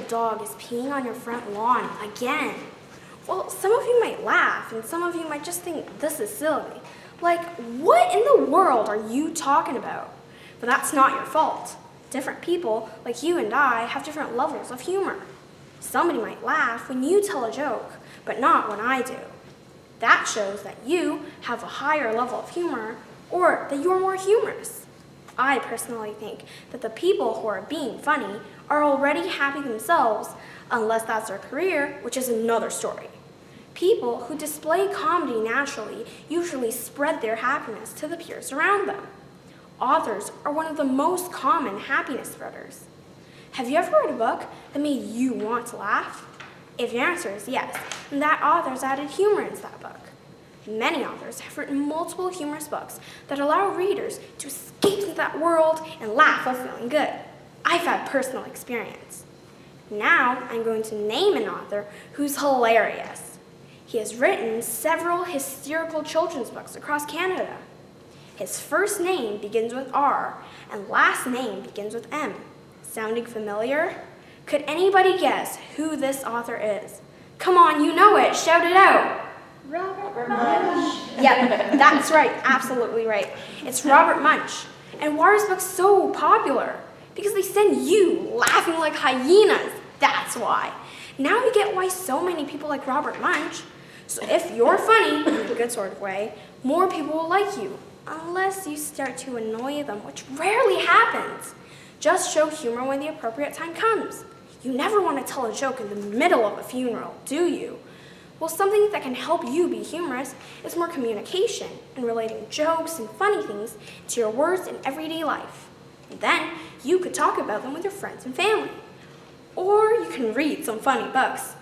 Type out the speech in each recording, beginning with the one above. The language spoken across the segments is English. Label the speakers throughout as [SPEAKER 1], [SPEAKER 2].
[SPEAKER 1] dog is peeing on your front lawn again. Well, some of you might laugh, and some of you might just think this is silly. Like, what in the world are you talking about? But that's not your fault. Different people, like you and I, have different levels of humor. Somebody might laugh when you tell a joke, but not when I do. That shows that you have a higher level of humor, or that you're more humorous. I personally think that the people who are being funny are already happy themselves, unless that's their career, which is another story. People who display comedy naturally usually spread their happiness to the peers around them. Authors are one of the most common happiness spreaders. Have you ever read a book that made you want to laugh? If your answer is yes, then that author's added humor into that book. Many authors have written multiple humorous books that allow readers to escape into that world and laugh while feeling good. I've had personal experience. Now I'm going to name an author who's hilarious. He has written several hysterical children's books across Canada. His first name begins with R, and last name begins with M. Sounding familiar? Could anybody guess who this author is? Come on, you know it. Shout it out.
[SPEAKER 2] Robert Munch.
[SPEAKER 1] Yep, that's right. Absolutely right. It's Robert Munch. And why are his books so popular? Because they send you laughing like hyenas. That's why. Now you get why so many people like Robert Munch. So if you're funny, in a good sort of way, more people will like you. Unless you start to annoy them, which rarely happens. Just show humor when the appropriate time comes. You never want to tell a joke in the middle of a funeral, do you? Well, something that can help you be humorous is more communication and relating jokes and funny things to your words in everyday life. And then you could talk about them with your friends and family. Or you can read some funny books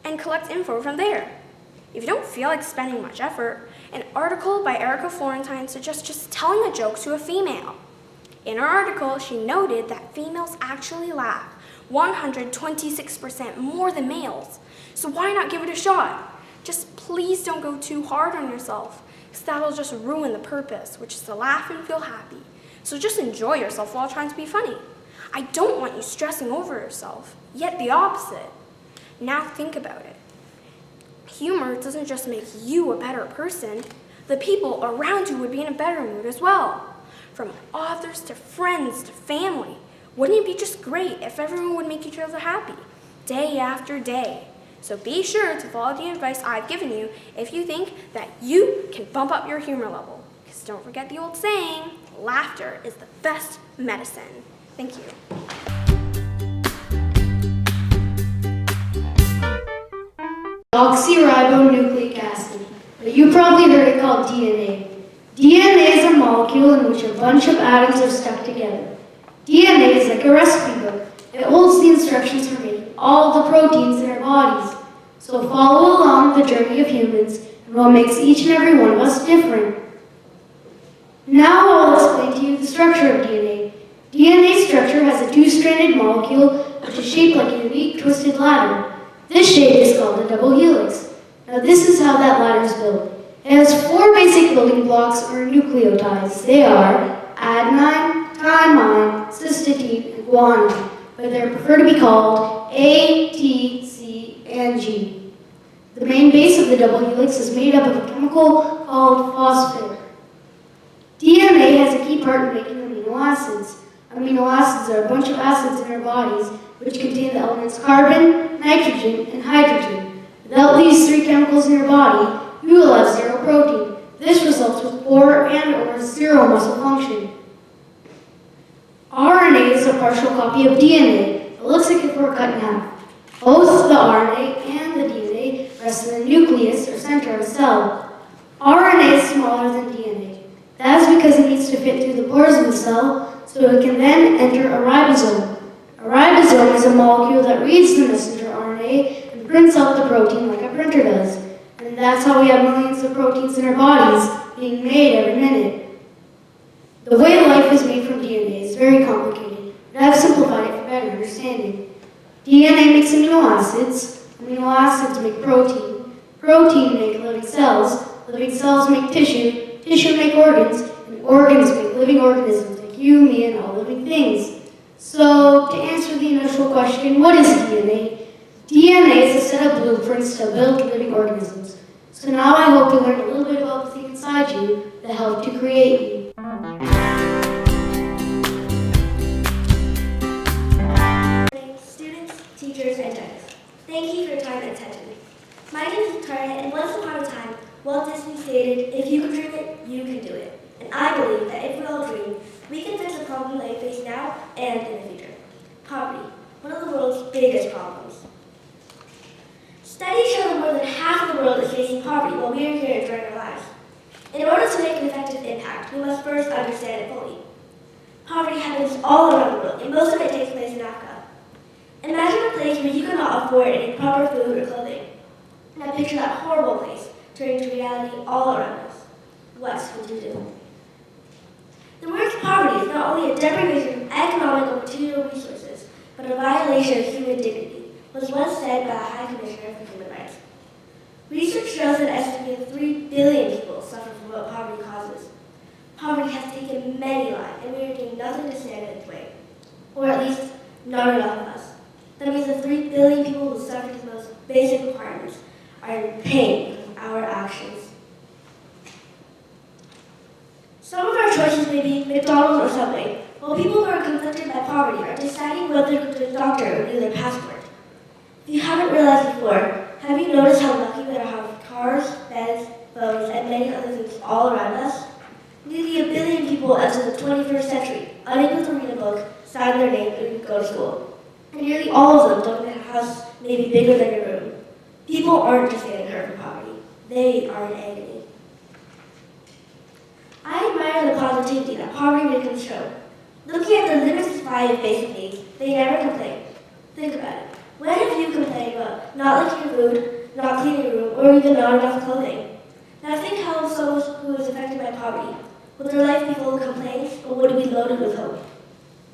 [SPEAKER 1] and collect info from there. If you don't feel like spending much effort, an article by Erica Florentine suggests just telling a joke to a female. In her article, she noted that females actually laugh 126% more than males. So why not give it a shot? Just please don't go too hard on yourself, because that'll just ruin the purpose, which is to laugh and feel happy. So just enjoy yourself while trying to be funny. I don't want you stressing over yourself, yet the opposite. Now think about it. Humor doesn't just make you a better person, the people around you would be in a better mood as well. From authors to friends to family. Wouldn't it be just great if everyone would make each other happy, day after day? So be sure to follow the advice I've given you if you think that you can bump up your humor level. Because don't forget the old saying, laughter is the best medicine. Thank you.
[SPEAKER 3] Deoxyribonucleic acid, but you probably heard it called DNA. DNA is a molecule in which a bunch of atoms are stuck together. DNA is like a recipe book. It holds the instructions for making all the proteins in our bodies. So follow along the journey of humans and what makes each and every one of us different. Now I'll explain to you the structure of DNA. DNA structure has a two-stranded molecule which is shaped like a unique twisted ladder. This shape is called a double helix. Now this is how that ladder is built. It has four basic building blocks or nucleotides. They are adenine, thymine, cysteine, and guanine, but they prefer to be called A, T, C, and G. The main base of the double helix is made up of a chemical called phosphate. DNA has a key part in making amino acids. Amino acids are a bunch of acids in our bodies which contain the elements carbon, nitrogen, and hydrogen. Without these three chemicals in your body, you will have zero protein. This results with poor and/or zero muscle function. RNA is a partial copy of DNA. It looks like if it were cut in half. Both the RNA and the DNA rest in the nucleus or center of a cell. RNA is smaller than DNA. That is because it needs to fit through the pores of the cell so it can then enter a ribosome. A ribosome is a molecule that reads the messenger RNA and prints out the protein like a printer does. And that's how we have millions of proteins in our bodies being made every minute. The way life is made from DNA is very complicated, but I've simplified it for better understanding. DNA makes amino acids make protein make living cells make tissue make organs, and organs make living organisms like you, me, and all living things. So, to answer the initial question, what is DNA? DNA is a set of blueprints to build living organisms. So now I hope you learned a little bit about the thing inside you that helped to create you.
[SPEAKER 4] Students, teachers, and judges, thank you for your time and attention. My name is Victoria, and once upon a time, Walt Disney stated, if you can dream it, you can do it. And I believe that if we all dream, we can fix a problem that we face now and in the future. Poverty, one of the world's biggest problems. Studies show that more than half of the world is facing poverty while we are here enjoying our lives. In order to make an effective impact, we must first understand it fully. Poverty happens all around the world, and most of it takes place in Africa. Imagine a place where you cannot afford any proper food or clothing. Now picture that horrible place turning to reality all around us. What would you do? The word poverty is not only a deprivation of economic or material resources, but a violation of human dignity, was once said by the High Commissioner for Human Rights. Research shows that an estimated 3 billion people suffer from what poverty causes. Poverty has taken many lives, and we are doing nothing to stand in its way. Or at least, not enough of us. That means the 3 billion people who suffer these most basic requirements are in pain from our actions. Some of our choices may be McDonald's or Subway, while people who are conflicted by poverty are deciding whether to go to a doctor or renew their passport. If you haven't realized before, have you noticed how lucky we are to have cars, beds, phones, and many other things all around us? Nearly 1 billion people entered the 21st century, unable to read a book, sign their name, or go to school. And nearly all of them don't have a house maybe bigger than your room. People aren't just getting hurt from poverty. They are in agony. I admire the positivity that poverty victims show. Looking at the limited supply of basic needs, they never complain. Think about it. When have you complained about not liking your food, not cleaning your room, or even not enough clothing? Now think how someone who is affected by poverty, would their life be full of complaints, or would it be loaded with hope?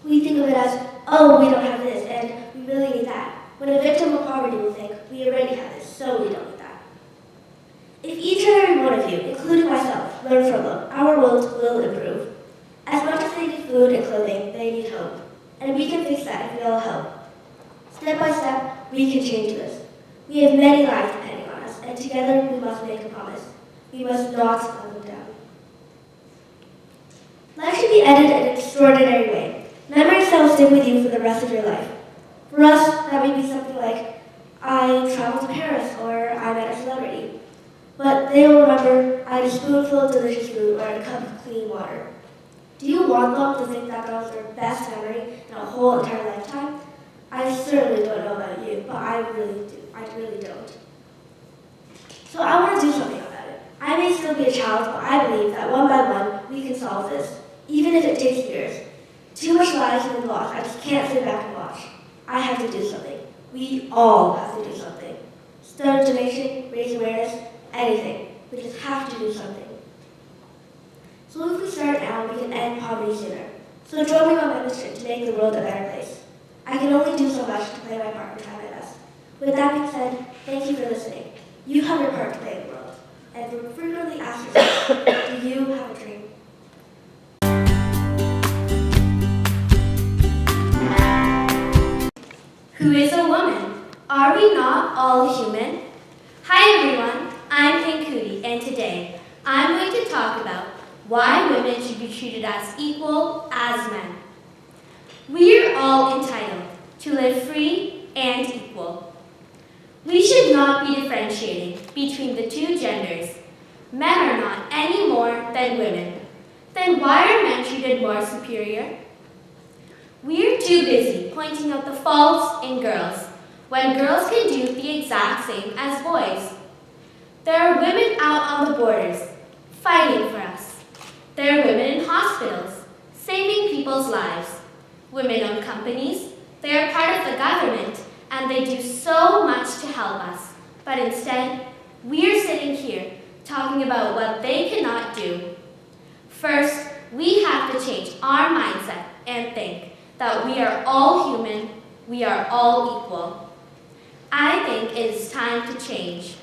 [SPEAKER 4] We think of it as, oh, we don't have this, and we really need that. When a victim of poverty will think, we already have this, so we don't need that. If each and every one of you, including myself, learn from them, our world will improve. As much as they need food and clothing, they need hope. And we can fix that if we all help. Step by step, we can change this. We have many lives depending on us, and together we must make a promise. We must not let them down. Life should be ended in an extraordinary way. Memories that will stick with you for the rest of your life. For us, that may be something like, I traveled to Paris, or I met a celebrity. But they will remember I had a spoonful of delicious food or a cup of clean water. Do you want them to think that was their best memory in a whole entire lifetime? I certainly don't know about you, but I really do. I really don't. So I want to do something about it. I may still be a child, but I believe that one by one we can solve this, even if it takes years. Too much lives have been lost. I just can't sit back and watch. I have to do something. We all have to do something. Start a donation, raise awareness, anything. We just have to do something. So if we start now, we can end poverty sooner. So join me on my mission to make the world a better place. I can only do so much to play my part and try my best. With that being said, thank you for listening. You have your part to play in the world. And frequently ask yourself, do you have a dream?
[SPEAKER 5] Who is a woman? Are we not all human? Hi everyone, I'm Pankudi, and today I'm going to talk about why women should be treated as equal as men. We are all entitled to live free and equal. We should not be differentiating between the two genders. Men are not any more than women. Then why are men treated more superior? We're too busy pointing out the faults in girls, when girls can do the exact same as boys. There are women out on the borders, fighting for us. There are women in hospitals, saving people's lives. Women-owned companies, they are part of the government, and they do so much to help us. But instead, we're sitting here talking about what they cannot do. First, we have to change our mindset and think that we are all human, we are all equal. I think it is time to change.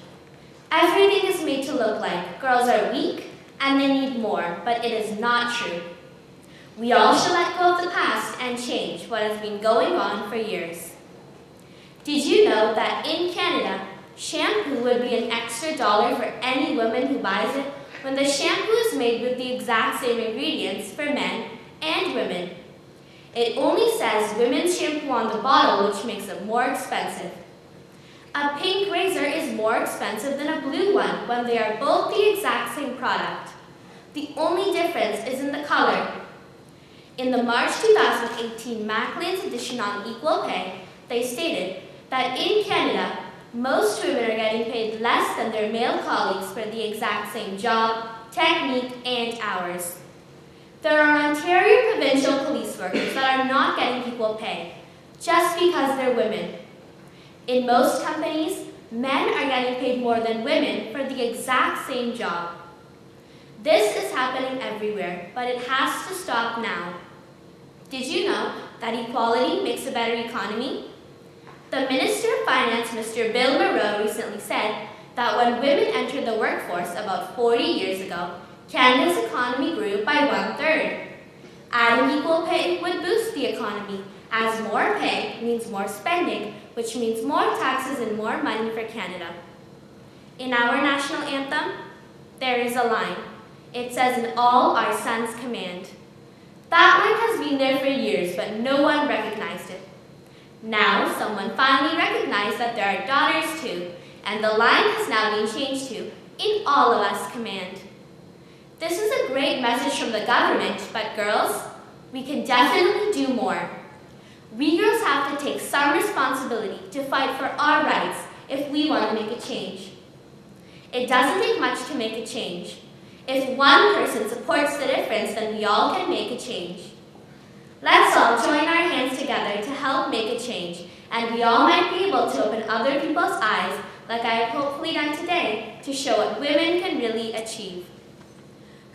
[SPEAKER 5] Everything is made to look like girls are weak and they need more, but it is not true. We all should let go of the past and change what has been going on for years. Did you know that in Canada, shampoo would be an extra $1 for any woman who buys it when the shampoo is made with the exact same ingredients for men and women? It only says women's shampoo on the bottle, which makes it more expensive. A pink razor is more expensive than a blue one when they are both the exact same product. The only difference is in the color. In the March 2018 Maclean's edition on equal pay, they stated that in Canada, most women are getting paid less than their male colleagues for the exact same job, technique, and hours. There are Ontario provincial police workers that are not getting equal pay just because they're women. In most companies, men are getting paid more than women for the exact same job. This is happening everywhere, but it has to stop now. Did you know that equality makes a better economy? The Minister of Finance, Mr. Bill Moreau, recently said that when women entered the workforce about 40 years ago, Canada's economy grew by 1/3. Adding equal pay would boost the economy, as more pay means more spending, which means more taxes and more money for Canada. In our national anthem, there is a line. It says, "In all our sons command." That line has been there for years, but no one recognized it. Now, someone finally recognized that there are daughters too, and the line has now been changed to, "In all of us command." This is a great message from the government, but girls, we can definitely do more. We girls have to take some responsibility to fight for our rights if we want to make a change. It doesn't take much to make a change. If one person supports the difference, then we all can make a change. Let's all join our hands together to help make a change, and we all might be able to open other people's eyes, like I have hopefully done today, to show what women can really achieve.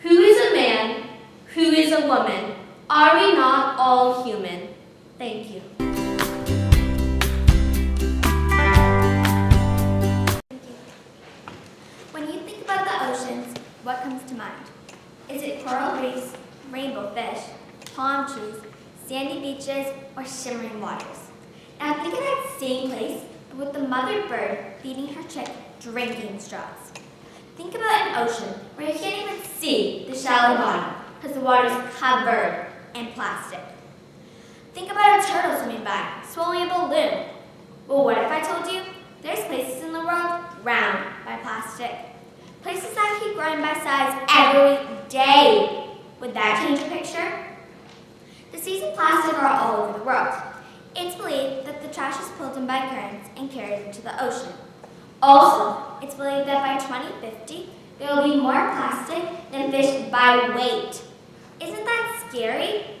[SPEAKER 5] Who is a man? Who is a woman? Are we not all human? Thank you.
[SPEAKER 2] When you think about the oceans, what comes to mind? Is it coral reefs, rainbow fish, palm trees, sandy beaches, or shimmering waters? Now think of that same place, but with the mother bird feeding her chick drinking straws. Think about an ocean where you can't even see the shallow bottom because the water is covered in plastic. Think about a turtle swimming by, swallowing a balloon. Well, what if I told you there's places in the world drowned by plastic? Places that keep growing by size every day. Would that change the picture? The seas of plastic are all over the world. It's believed that the trash is pulled in by currents and carried into the ocean. Also, it's believed that by 2050, there will be more plastic than fish by weight. Isn't that scary?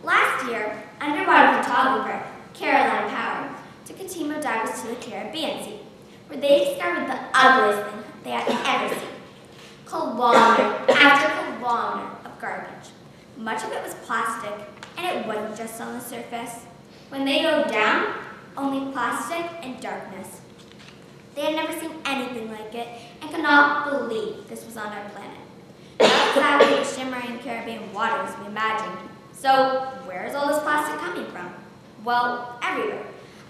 [SPEAKER 2] Last year, underwater photographer Caroline Power took a team of divers to the Caribbean Sea, where they discovered the ugliest thing they had ever seen. Kilometer after kilometer of garbage. Much of it was plastic, and it wasn't just on the surface. When they dove down, only plastic and darkness. They had never seen anything like it and could not believe this was on our planet. Not exactly the shimmering Caribbean waters we imagined. So, where is all this plastic coming from? Well, everywhere,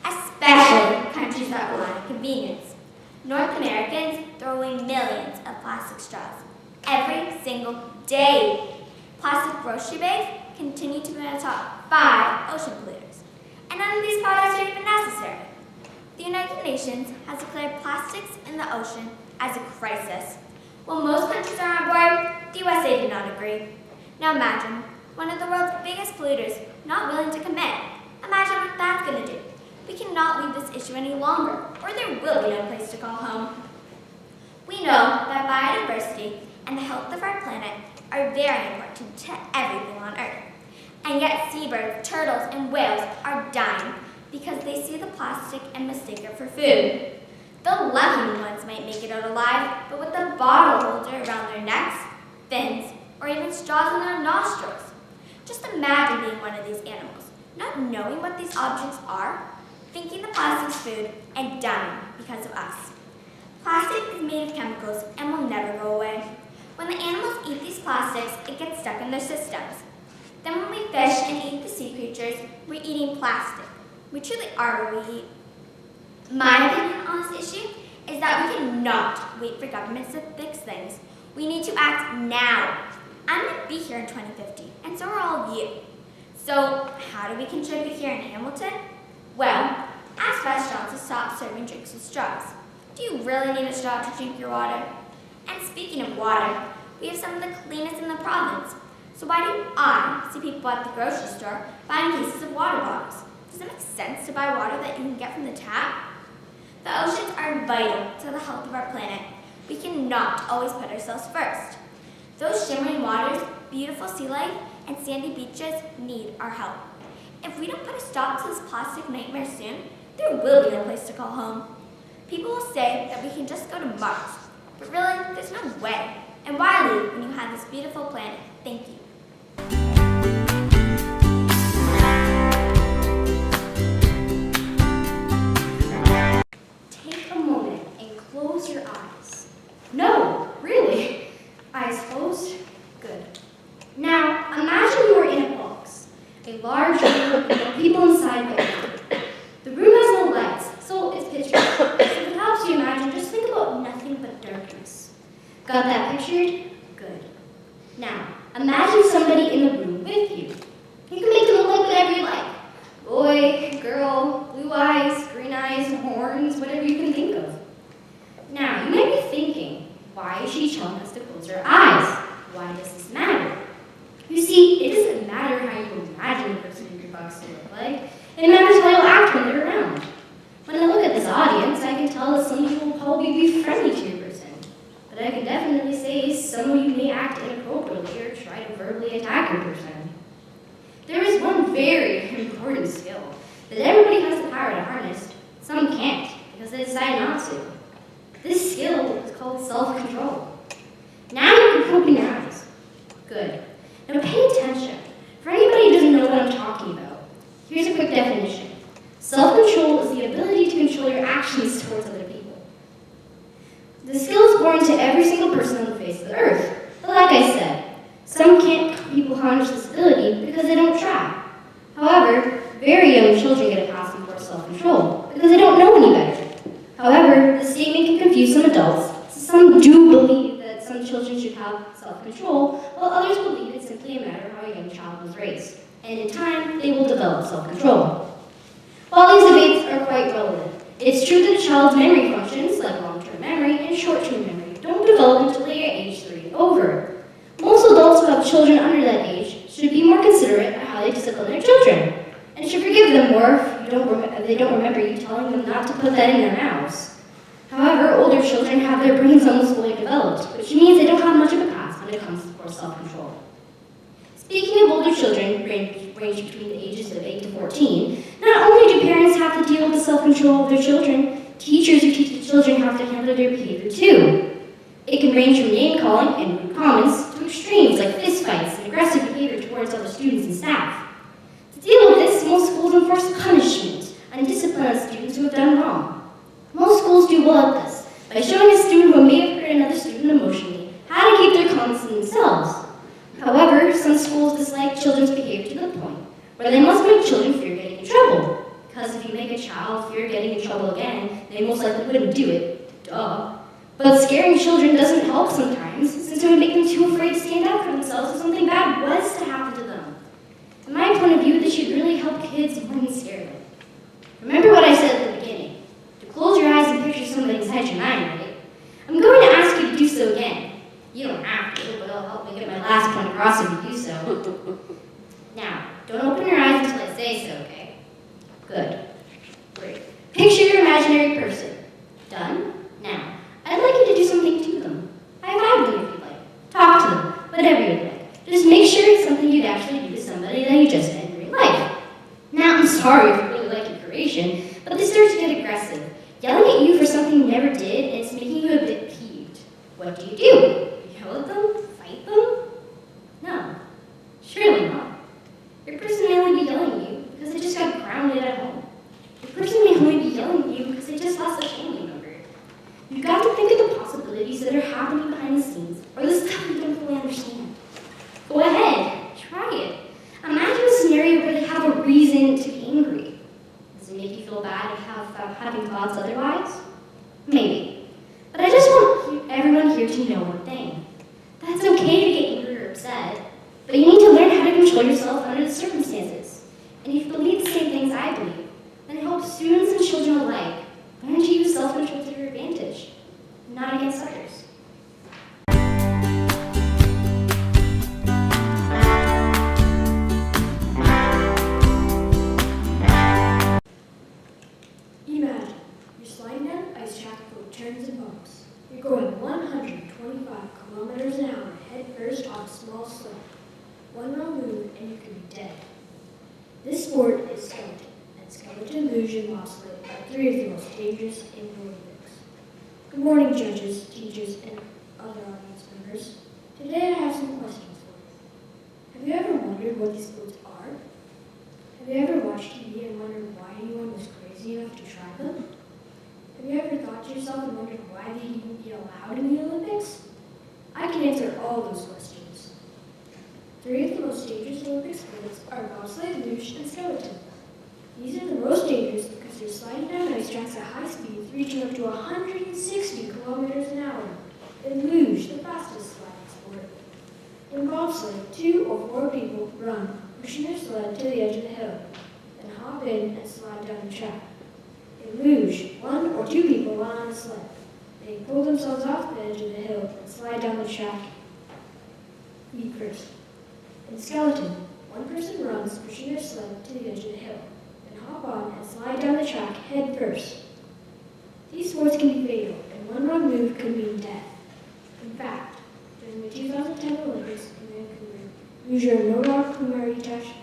[SPEAKER 2] especially countries that rely on convenience. North Americans throw away millions of plastic straws every single day. Plastic grocery bags continue to be in the top 5 ocean polluters, and none of these products are even necessary. The United Nations has declared plastics in the ocean as a crisis. While most countries are on board, the USA did not agree. Now imagine one of the world's biggest polluters not willing to commit. Imagine what that's going to do. We cannot leave this issue any longer, or there will be no place to call home. We know that biodiversity and the health of our planet are very important to everything on Earth. And yet seabirds, turtles, and whales are dying because they see the plastic and mistake it for food. The lucky ones might make it out alive, but with a bottle holder around their necks, fins, or even straws in their nostrils. Just imagine being one of these animals, not knowing what these objects are, thinking the plastic's food, and dying because of us. Plastic is made of chemicals and will never go away. When the animals eat these plastics, it gets stuck in their systems. Then when we fish and eat the sea creatures, we're eating plastic. We truly are what we eat. My opinion on this issue is that we cannot wait for governments to fix things. We need to act now. I'm going to be here in 2050, and so are all of you. So how do we contribute here in Hamilton? Well, ask restaurants to stop serving drinks with straws. Do you really need a straw to drink your water? And speaking of water, we have some of the cleanest in the province. So why do I see people at the grocery store buying cases of water bottles? Does it make sense to buy water that you can get from the tap? The oceans are vital to the health of our planet. We cannot always put ourselves first. Those shimmering waters, beautiful sea life, and sandy beaches need our help. If we don't put a stop to this plastic nightmare soon, there will be no place to call home. People will say that we can just go to Mars, but really, there's no way. And why leave when you have this beautiful planet? Thank you.
[SPEAKER 3] Take a moment and close your eyes. No, really. Eyes closed? Good. Now, imagine you are in a box. A large room with no people inside but you. The room has no lights, so it's pitch dark. If it helps you imagine, just think about nothing but darkness. Got that pictured? Good. Now, imagine somebody in the room with you. You can make them look like whatever you like. Boy, girl, blue eyes, green eyes, horns, whatever you can think of. Now, you might be thinking, why is she telling us to close our eyes? Why does this matter? You see, it doesn't matter how you imagine the person in your box to look like. It matters how you'll act when they're around. When I look at this audience, I can tell that some of you will probably be friendly to your person. But I can definitely say some of you may act inappropriately or try to verbally attack your person. There is one very important skill that everybody has the power to harness. Some can't because they decide not to. This skill is called self-control. Now you can open your eyes. Good. Now pay attention. For anybody who doesn't know what I'm talking about, here's a quick definition. Self-control is the ability to control your actions towards other people. The skill is born to every single person on the face of the earth. But like I said, some people harness this ability because they don't try. However, very young children get a pass for self-control because they don't know any better. However, the statement can confuse some adults. Some do believe that some children should have self-control, while others believe it's simply a matter of how a young child was raised. And in time, they will develop self-control. While these debates are quite relevant, it's true that a child's memory functions, like long-term memory and short-term memory, don't develop until they are age 3 and over. Most adults who have children under that age should be more considerate of how they discipline their children, and should forgive them more if they don't remember you telling them not to put that in their mouths. However, older children have their brains almost fully developed, which means they don't have much of a pass when it comes to self-control. Speaking of older children, range between the ages of 8 to 14, not only do parents have to deal with the self-control of their children, teachers who teach the children have to handle their behavior too. It can range from name-calling and rude comments to extremes like fistfights and aggressive behavior towards other students and staff. To deal with this, most schools enforce punishment and discipline on students who have done wrong. Most schools do well at this by showing a student who may have hurt another student emotionally how to keep their comments to themselves. However, some schools dislike children's behavior to the point where they must make children fear getting in trouble. Because if you make a child fear getting in trouble again, they most likely wouldn't do it. Duh. But scaring children doesn't help sometimes, since it would make them too afraid to stand up for themselves if something bad was to happen to them. In my point of view, this should really help kids more than scare them. Remember what I said at the beginning. To close your eyes and picture somebody inside your mind, right? I'm going to ask you to do so again. You don't have to, but it'll help me get my last point across if you do so. Now, don't open your eyes until I say so, okay? Good. Great. Picture your imaginary person. Done? Now, I'd like you to do something to them. High-five them if you'd like. Talk to them. Whatever you'd like. Just make sure it's something you'd actually do to somebody that you just met in real life. Now, I'm sorry if you really like your creation, but this starts to get aggressive. Yelling at you for something you never did, and it's making you a bit peeved. What do? Yell at them? Fight them? No. Surely not. Your person may only be yelling at you because they just got grounded at home. Your person may only be yelling at you because they just lost a family member. You've got to think of the possibilities that are happening behind the scenes, or the stuff you don't fully understand. Go ahead, try it. to know one thing. That's okay to get angry or upset, but you need to learn how to control yourself under the circumstances. And if you believe the same things I believe, then it helps students and children alike learn to use self-control to your advantage, not against others.
[SPEAKER 6] Imagine, you're sliding down an ice track full of turns and bumps. You're going 125 kilometers an hour head first on a small slope. One wrong move and you could be dead. This sport is skeleton, and skeleton luge and bobsleigh are three of the most dangerous in the Olympics. Good morning, judges, teachers, and other audience members. Today I have some questions for you. Have you ever wondered what these sports are? Have you ever watched TV and wondered why anyone was crazy enough to try them? Have you ever thought to yourself and wondered why they even be allowed in the Olympics? I can answer all those questions. Three of the most dangerous Olympic sports are bobsleigh, luge, and skeleton. These are the most dangerous because they're sliding down ice tracks at high speeds, reaching up to 160 kilometers an hour. In luge, the fastest sliding sport. In bobsleigh, 2 or 4 people run, pushing their sled to the edge of the hill, then hop in and slide down the track. In luge, 1 or 2 people run on a sled. They pull themselves off the edge of the hill and slide down the track feet first. In skeleton, 1 person runs, pushing their sled to the edge of the hill, then hop on and slide down the track head first. These sports can be fatal, and one wrong move could mean death. In fact, during the 2010 Olympics in Vancouver, luger Nodar Kumaritash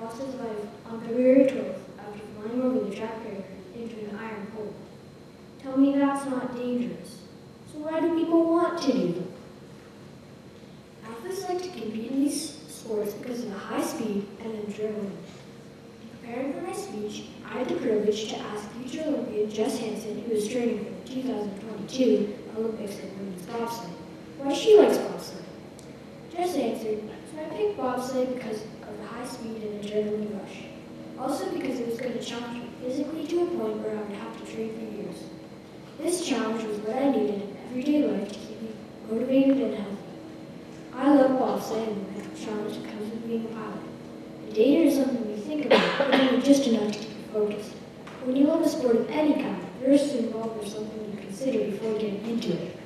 [SPEAKER 6] lost his life on February 12th after flying over the track barrier into an iron pole. Tell me that's not dangerous. So why do people want to do them? Athletes like to compete in these sports because of the high speed and adrenaline. Preparing for my speech, I had the privilege to ask future Olympian Jess Hansen, who is training for the 2022 Olympics in women's bobsleigh, why she likes bobsleigh. Jess answered, so I picked bobsleigh because of the high speed and adrenaline rush. Also because it was going to challenge me physically to a point where I would have to train for years. This challenge was what I needed in everyday life to keep me motivated and healthy. I love bobsleigh and the mental challenge that comes with being a pilot. The danger is something we think about, but only just enough to keep you focused. When you love a sport of any kind, the risks involved are something you consider before getting into it.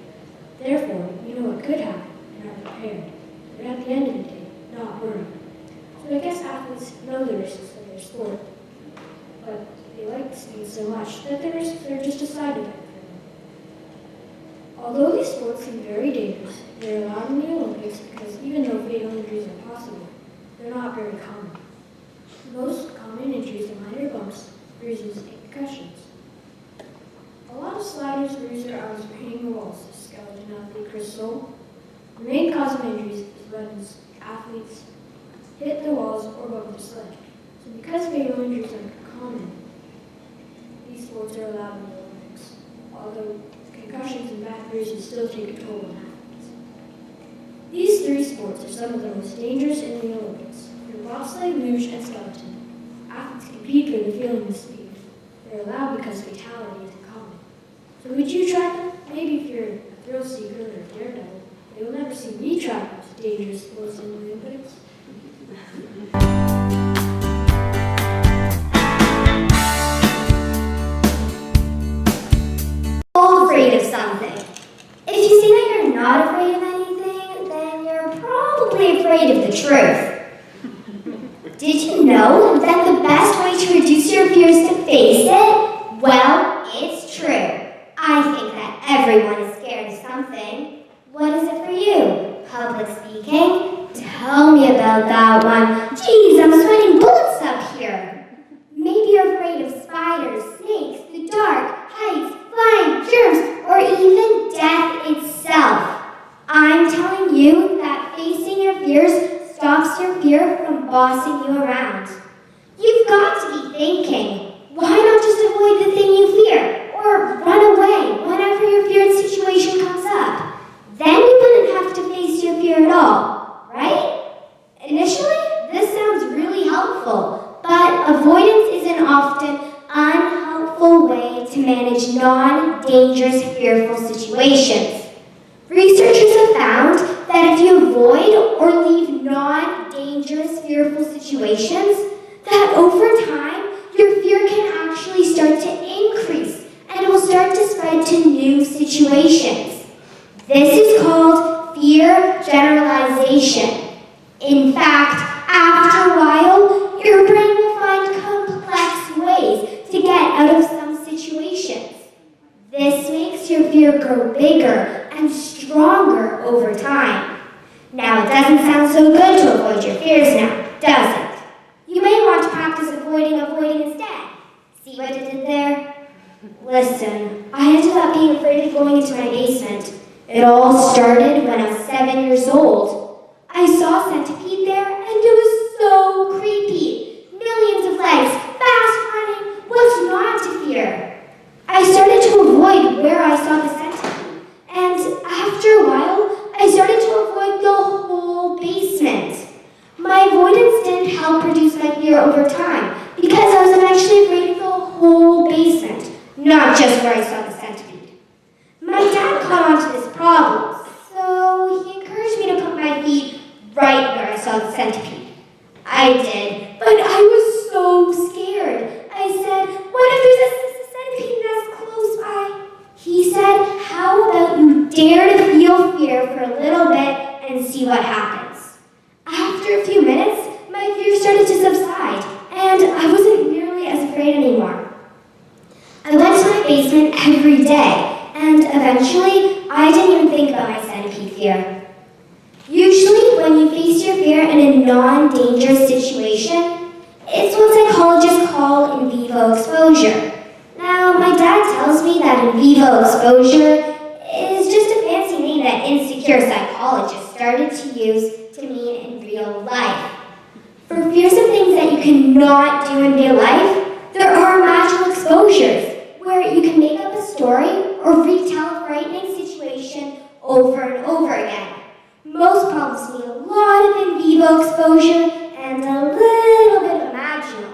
[SPEAKER 6] Therefore, you know what could happen and are prepared. But at the end of the day, not worried. So I guess athletes know the risks of their sport, but they like the speed so much that the risks are just a side effect for them. Although these sports seem very dangerous, they're allowed in the Olympics because even though fatal injuries are possible, they're not very common. The most common injuries are minor bumps, bruises, and concussions. A lot of sliders bruise their arms for hitting the walls, says skeleton athlete Chris Soule. The main cause of injuries is when athletes hit the walls or bump their sled. So because fatal injuries are common, these sports are allowed in the Olympics, although concussions and back bruises still take a toll on athletes. These three sports are some of the most dangerous in the Olympics. For bobsleigh, luge, and skeleton, athletes compete for the feeling of speed. They're allowed because fatality isn't common. So would you try them? Maybe if you're a thrill seeker or a daredevil, they will never see me try those dangerous sports in the Olympics.
[SPEAKER 2] Afraid of something. If you say that you're not afraid of anything, then you're probably afraid of the truth. Did you know that the best way to reduce your fear is to face it? Well, it's true. I think that everyone is scared of something. What is it for you? Public speaking? Tell me about that one. Geez, I'm sweating bullets up here. Maybe you're afraid of spiders, snakes, the dark, heights, flying, germs, or even death itself. I'm telling you that facing your fears stops your fear from bossing you around. You've got to be thinking, why not just avoid the thing you fear, or run away whenever your feared situation comes up? Then you wouldn't have to face your fear at all, right? Initially, this sounds really helpful, but avoidance is an often unhelpful way to manage non-dangerous, fearful situations. Researchers have found that if you avoid or leave non-dangerous, fearful situations, that over time, your fear can actually start to increase and it will start to spread to new situations. This is called fear generalization. In fact, after a while, your brain will find complex ways to get out of some situations. This makes your fear grow bigger and stronger over time. Now, it doesn't sound so good to avoid your fears now, does it? You may want to practice avoiding instead. See what I did there? Listen, I ended up being afraid of going into my basement. It all started when I was 7 years old. I saw a centipede there, and it was so creepy. Millions of legs, fast running. What's not to fear? I started to avoid where I saw the centipede, and after a while, I started to avoid the whole basement. My avoidance didn't help reduce my fear over time, because I was actually afraid of the whole basement, not just where I saw the centipede. My dad caught on to this problem, so he encouraged me to put my feet right where I saw the centipede. I did, but I was so scared. I said, what if there's a centipede that's close by? He said, how about you dare to feel fear for a little bit and see what happens? After a few minutes, my fear started to subside, and I wasn't nearly as afraid anymore. I went to my basement every day, and eventually, I didn't even think about my centipede fear. Usually, when you face your fear in a non-dangerous situation, it's what psychologists call in vivo exposure. Now, my dad tells me that in vivo exposure is just a fancy name that insecure psychologists started to use to mean in real life. For fears of things that you cannot do in real life, there are magical exposures where you can make up a story or retell a frightening situation over and over again. Most problems need a lot of in vivo exposure and a little bit of imaginal.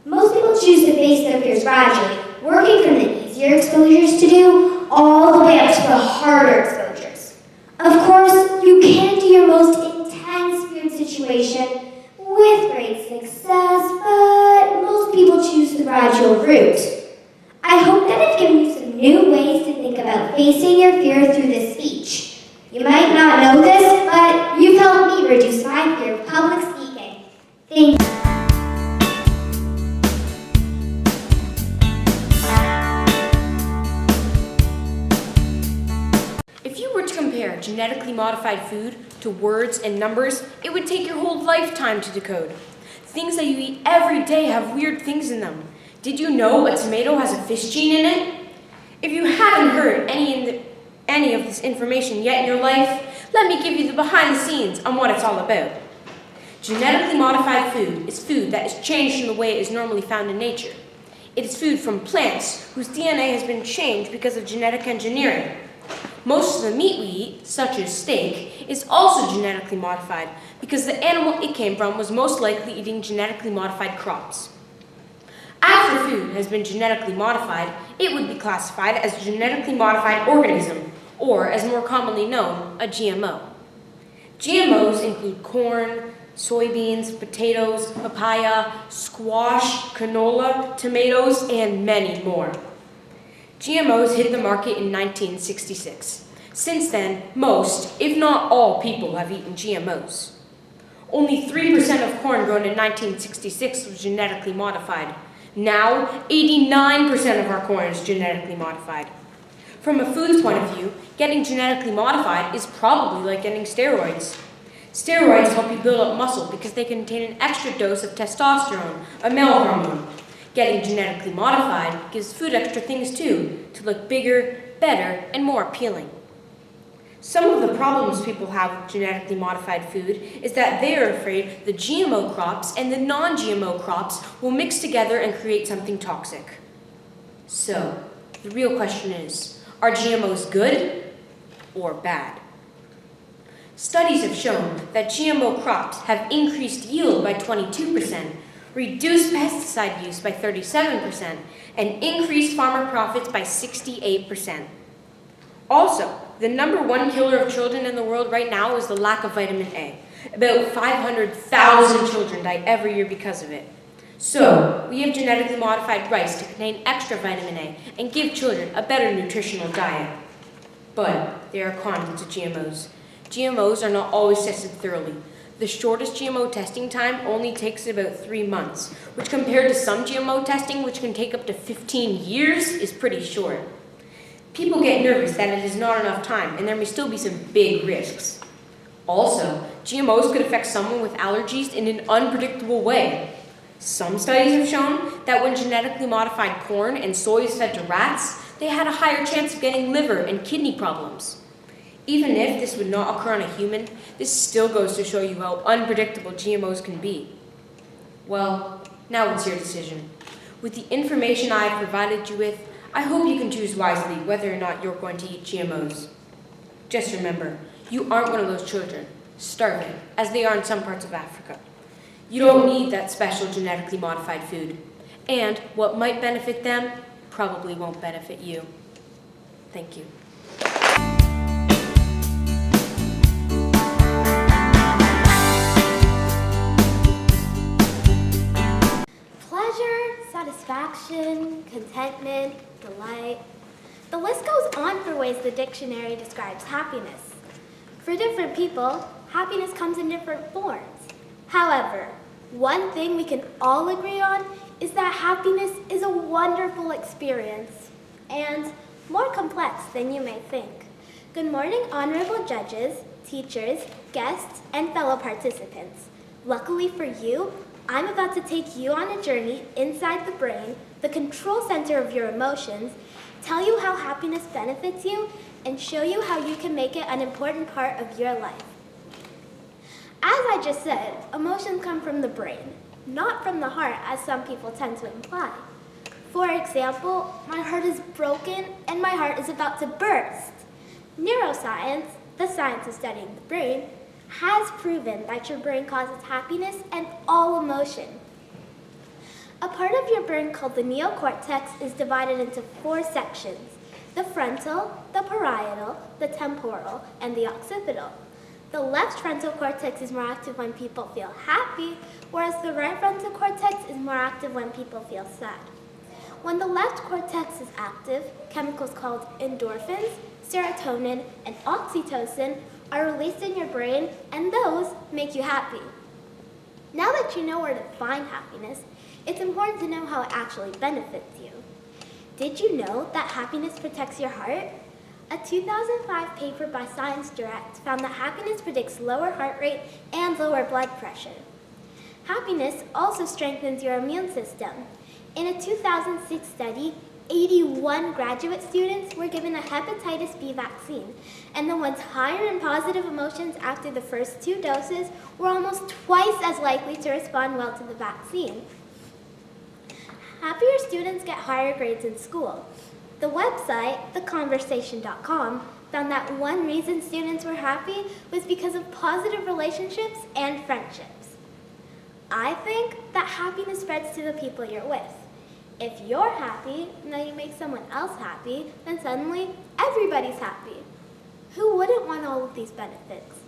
[SPEAKER 2] Most people choose to face their fears gradually, working from the easier exposures to do all the way up to the harder exposures. Of course, you can do your most intense feared situation with great success, but most people choose the gradual route. I hope that I've given you some new ways to think about facing your fear through this speech. You might not know this, but you've helped me reduce my fear of public speaking. Thank you.
[SPEAKER 7] If you were to compare genetically modified food to words and numbers, it would take your whole lifetime to decode. Things that you eat every day have weird things in them. Did you know a tomato has a fish gene in it? If you haven't heard any of this information yet in your life, let me give you the behind the scenes on what it's all about. Genetically modified food is food that is changed from the way it is normally found in nature. It is food from plants whose DNA has been changed because of genetic engineering. Most of the meat we eat, such as steak, is also genetically modified because the animal it came from was most likely eating genetically modified crops. After food has been genetically modified, it would be classified as a genetically modified organism, or as more commonly known, a GMO. GMOs include corn, soybeans, potatoes, papaya, squash, canola, tomatoes, and many more. GMOs hit the market in 1966. Since then, most, if not all, people have eaten GMOs. Only 3% of corn grown in 1966 was genetically modified. Now, 89% of our corn is genetically modified. From a food's point of view, getting genetically modified is probably like getting steroids. Steroids help you build up muscle because they contain an extra dose of testosterone, a male hormone. Getting genetically modified gives food extra things too, to look bigger, better, and more appealing. Some of the problems people have with genetically modified food is that they are afraid the GMO crops and the non-GMO crops will mix together and create something toxic. So, the real question is, are GMOs good or bad? Studies have shown that GMO crops have increased yield by 22%, reduced pesticide use by 37%, and increased farmer profits by 68%. Also, The #1 killer of children in the world right now is the lack of vitamin A. About 500,000 children die every year because of it. So, we have genetically modified rice to contain extra vitamin A and give children a better nutritional diet. But there are cons to GMOs. GMOs are not always tested thoroughly. The shortest GMO testing time only takes about 3 months, which compared to some GMO testing, which can take up to 15 years, is pretty short. People get nervous that it is not enough time, and there may still be some big risks. Also, GMOs could affect someone with allergies in an unpredictable way. Some studies have shown that when genetically modified corn and soy is fed to rats, they had a higher chance of getting liver and kidney problems. Even if this would not occur on a human, this still goes to show you how unpredictable GMOs can be. Well, now it's your decision. With the information I have provided you with, I hope you can choose wisely whether or not you're going to eat GMOs. Just remember, you aren't one of those children, starving, as they are in some parts of Africa. You don't need that special genetically modified food. And what might benefit them probably won't benefit you. Thank you.
[SPEAKER 2] Pleasure, satisfaction, contentment, delight. The list goes on for ways the dictionary describes happiness. For different people, happiness comes in different forms. However, one thing we can all agree on is that happiness is a wonderful experience and more complex than you may think. Good morning, honorable judges, teachers, guests, and fellow participants. Luckily for you, I'm about to take you on a journey inside the brain, the control center of your emotions, tell you how happiness benefits you, and show you how you can make it an important part of your life. As I just said, emotions come from the brain, not from the heart, as some people tend to imply. For example, my heart is broken and my heart is about to burst. Neuroscience, the science of studying the brain, has proven that your brain causes happiness and all emotion. A part of your brain called the neocortex is divided into 4 sections: the frontal, the parietal, the temporal, and the occipital. The left frontal cortex is more active when people feel happy, whereas the right frontal cortex is more active when people feel sad. When the left cortex is active, chemicals called endorphins, serotonin, and oxytocin are released in your brain, and those make you happy. Now that you know where to find happiness, it's important to know how it actually benefits you. Did you know that happiness protects your heart? A 2005 paper by Science Direct found that happiness predicts lower heart rate and lower blood pressure. Happiness also strengthens your immune system. In a 2006 study, 81 graduate students were given a hepatitis B vaccine, and the ones higher in positive emotions after the first 2 doses were almost twice as likely to respond well to the vaccine. Happier students get higher grades in school. The website, theconversation.com, found that one reason students were happy was because of positive relationships and friendships. I think that happiness spreads to the people you're with. If you're happy, and then you make someone else happy, then suddenly everybody's happy. Who wouldn't want all of these benefits?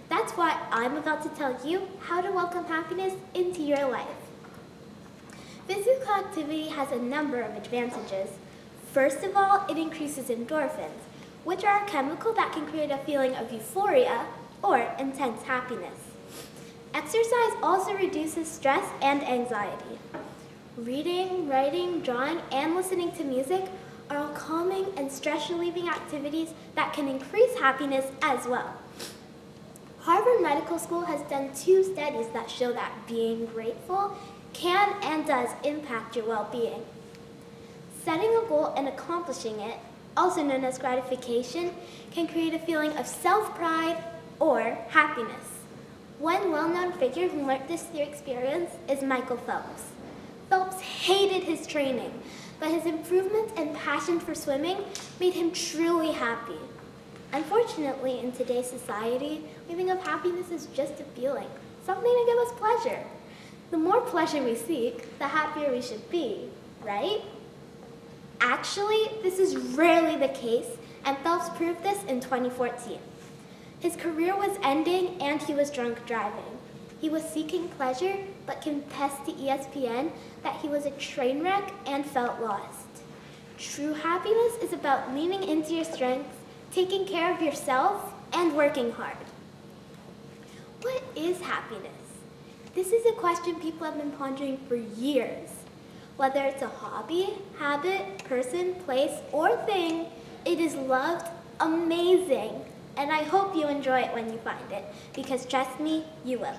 [SPEAKER 2] That's why I'm about to tell you how to welcome happiness into your life. Physical activity has a number of advantages. First of all, it increases endorphins, which are a chemical that can create a feeling of euphoria or intense happiness. Exercise also reduces stress and anxiety. Reading, writing, drawing, and listening to music are all calming and stress-relieving activities that can increase happiness as well. Harvard Medical School has done 2 studies that show that being grateful can and does impact your well-being. Setting a goal and accomplishing it, also known as gratification, can create a feeling of self-pride or happiness. One well-known figure who learned this through experience is Michael Phelps. Phelps hated his training, but his improvement and passion for swimming made him truly happy. Unfortunately, in today's society, we think of happiness as just a feeling, something to give us pleasure. The more pleasure we seek, the happier we should be, right? Actually, this is rarely the case, and Phelps proved this in 2014. His career was ending and he was drunk driving. He was seeking pleasure, but confessed to ESPN that he was a train wreck and felt lost. True happiness is about leaning into your strengths, taking care of yourself, and working hard. What is happiness? This is a question people have been pondering for years. Whether it's a hobby, habit, person, place, or thing, it is loved, amazing, and I hope you enjoy it when you find it, because trust me, you will.